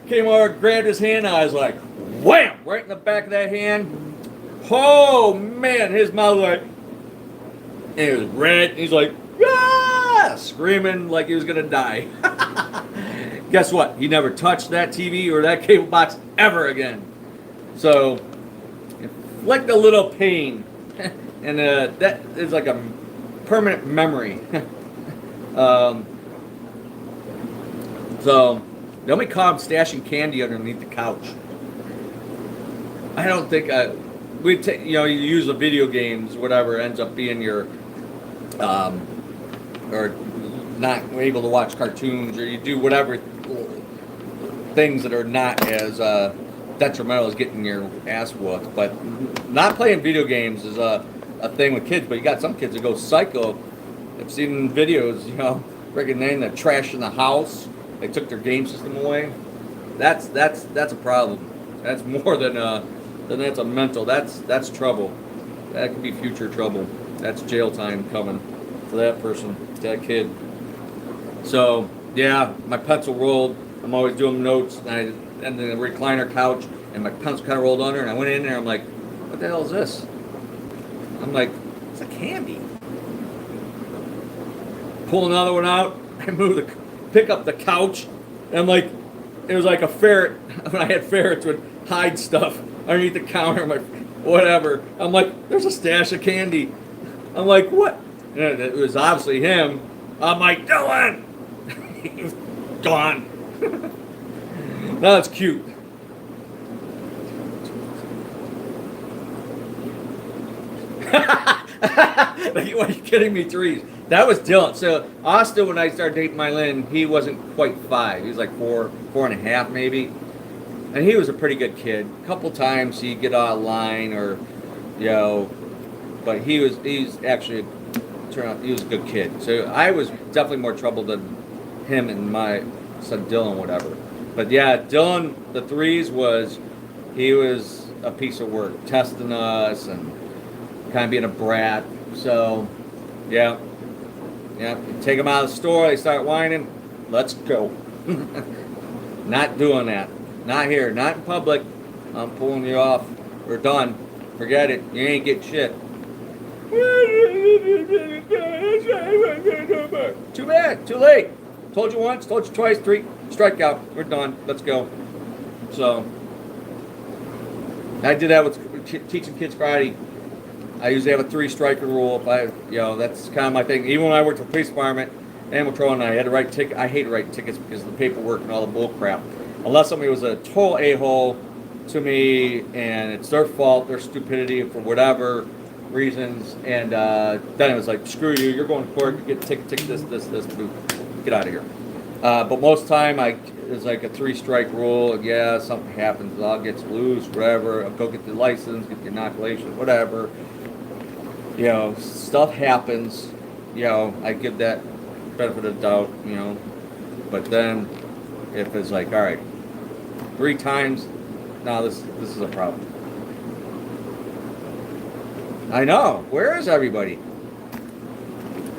Came over, grabbed his hand, and I was like, wham, right in the back of that hand. Oh man, his mouth was like, and it was red. And he's like, ah, screaming like he was gonna die. Guess what? He never touched that TV or that cable box ever again. So, inflict a little pain, and that is like a permanent memory. So, then we caught him stashing candy underneath the couch. I don't think you use the video games, whatever ends up being your, or not able to watch cartoons, or you do whatever things that are not as detrimental as getting your ass whooped. But not playing video games is a thing with kids. But you got some kids that go psycho. I've seen videos, freaking the trash in the house. They took their game system away. That's a problem. That's more than that's a mental. That's trouble. That could be future trouble. That's jail time coming for that person, that kid. So yeah, my pencil rolled. I'm always doing notes, and the recliner couch, and my pencil kind of rolled under, and I went in there. I'm like, what the hell is this? I'm like, it's a candy. Pull another one out. I pick up the couch, and I'm like, it was like a ferret. When I had ferrets would hide stuff underneath the counter. I'm like, whatever. I'm like, there's a stash of candy. I'm like, what? And it was obviously him. I'm like, Dylan! He was gone. Now it's cute. What are you kidding me? Threes. That was Dylan. So Austin, when I started dating Mylin, he wasn't quite 5. He was like 4.5 maybe. And he was a pretty good kid. A couple times he'd get out of line or, but he's actually turned out he was a good kid. So I was definitely more trouble than him and my son Dylan, whatever. But yeah, Dylan, the threes he was a piece of work, testing us and kind of being a brat. So yeah, you take them out of the store, they start whining, let's go. Not doing that. Not here, not in public. I'm pulling you off. We're done. Forget it. You ain't get shit. Too bad. Too late. Told you once, told you twice, 3 strikeout. We're done. Let's go. So I did that with teaching kids Friday. I usually have a 3-striker rule. That's kind of my thing. Even when I worked for the police department, animal control, and I had to write tickets. I hate writing tickets because of the paperwork and all the bull crap. Unless somebody was a total a-hole to me and it's their fault, their stupidity for whatever reasons, and then it was like, screw you, you're going to court, you get ticket, this, get out of here. But most of the time, it's like a 3-strike rule. Yeah, something happens, the dog gets loose, whatever. I'll go get the license, get the inoculation, whatever. Stuff happens. I give that benefit of the doubt. But then if it's like, all right, 3 times, no, this is a problem. I know. Where is everybody?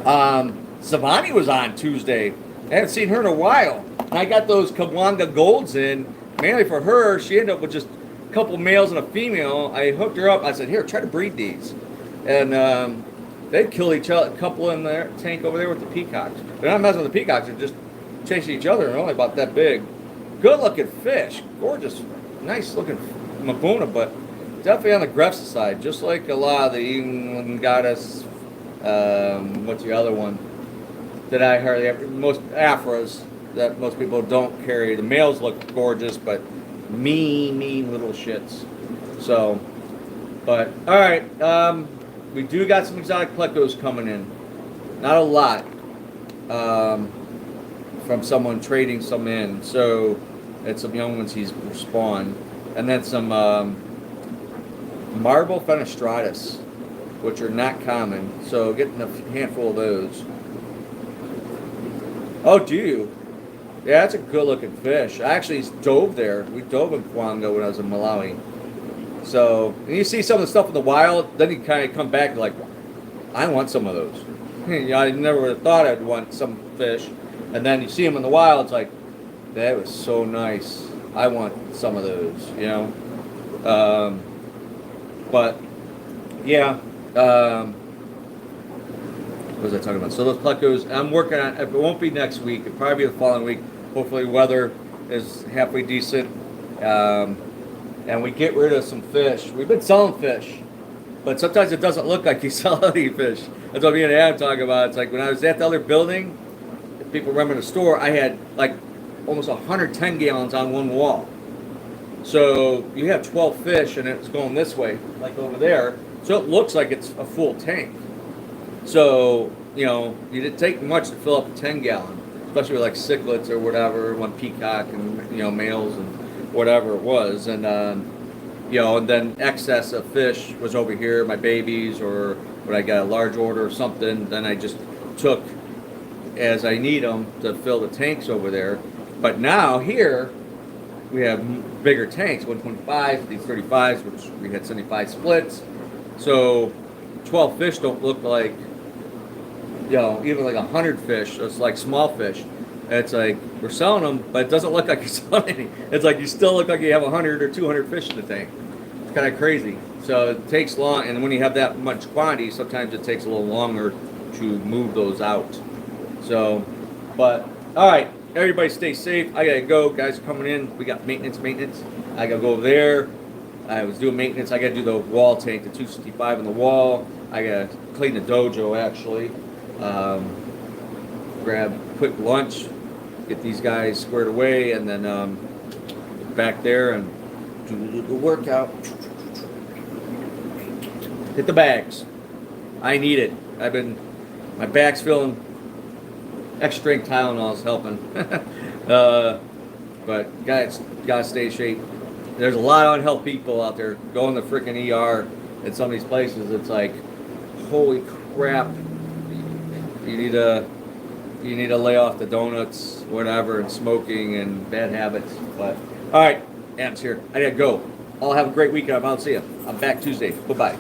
Savani was on Tuesday. I haven't seen her in a while. And I got those Kawanga Golds in, mainly for her. She ended up with just a couple males and a female. I hooked her up. I said, here, try to breed these. And they killed each other, a couple in their tank over there with the peacocks. They're not messing with the peacocks. They're just chasing each other. They're only about that big. Good-looking fish. Gorgeous, nice-looking Mabuna, but definitely on the aggressive side, just like a lot of the England goddess, what's the other one that I heard, most Afras that most people don't carry. The males look gorgeous, but mean little shits. So, but, all right, we do got some exotic plecos coming in. Not a lot, from someone trading some in. So, it's some young ones he's spawned. And then some marble fenestratus, which are not common. So getting a handful of those. Oh, do you? Yeah, that's a good-looking fish. I actually dove there. We dove in Kwanga when I was in Malawi. So, and you see some of the stuff in the wild, then you kind of come back and like, I want some of those. I never would have thought I'd want some fish. And then you see them in the wild, it's like, that was so nice. I want some of those, but yeah, what was I talking about? So those plecos, I'm working on. It won't be next week. It'll probably be the following week. Hopefully, weather is halfway decent, and we get rid of some fish. We've been selling fish, but sometimes it doesn't look like you sell any fish. That's what me and Adam talking about. It's like when I was at the other building. If people remember the store, I had like almost 110 gallons on one wall. So you have 12 fish and it's going this way, like over there. So it looks like it's a full tank. So, you didn't take much to fill up a 10 gallon, especially with like cichlids or whatever, one peacock and, males and whatever it was, and you know, and then excess of fish was over here, my babies, or when I got a large order or something, then I just took as I need them to fill the tanks over there. But now here we have bigger tanks, 125, these 35s, which we had 75 splits. So 12 fish don't look like, you know, even like 100 fish. It's like small fish. It's like we're selling them, but it doesn't look like you're selling any. It's like you still look like you have 100 or 200 fish in the tank. It's kind of crazy. So it takes long, and when you have that much quantity, sometimes it takes a little longer to move those out. So, but all right, everybody stay safe. I gotta go, guys are coming in. We got maintenance. I gotta go over there. I was doing maintenance. I gotta do the wall tank, the 265 on the wall. I gotta clean the dojo actually. Grab quick lunch, get these guys squared away, and then back there and do the workout. Hit the bags. I need it. My back's feeling. Extra strength Tylenol is helping. But guys, gotta stay in shape. There's a lot of unhealthy people out there. Go in the freaking ER at some of these places. It's like, holy crap. You need to lay off the donuts, whatever, and smoking and bad habits. But all right, Adam's here. I gotta go. All have a great weekend. I'll see you. I'm back Tuesday. Bye-bye.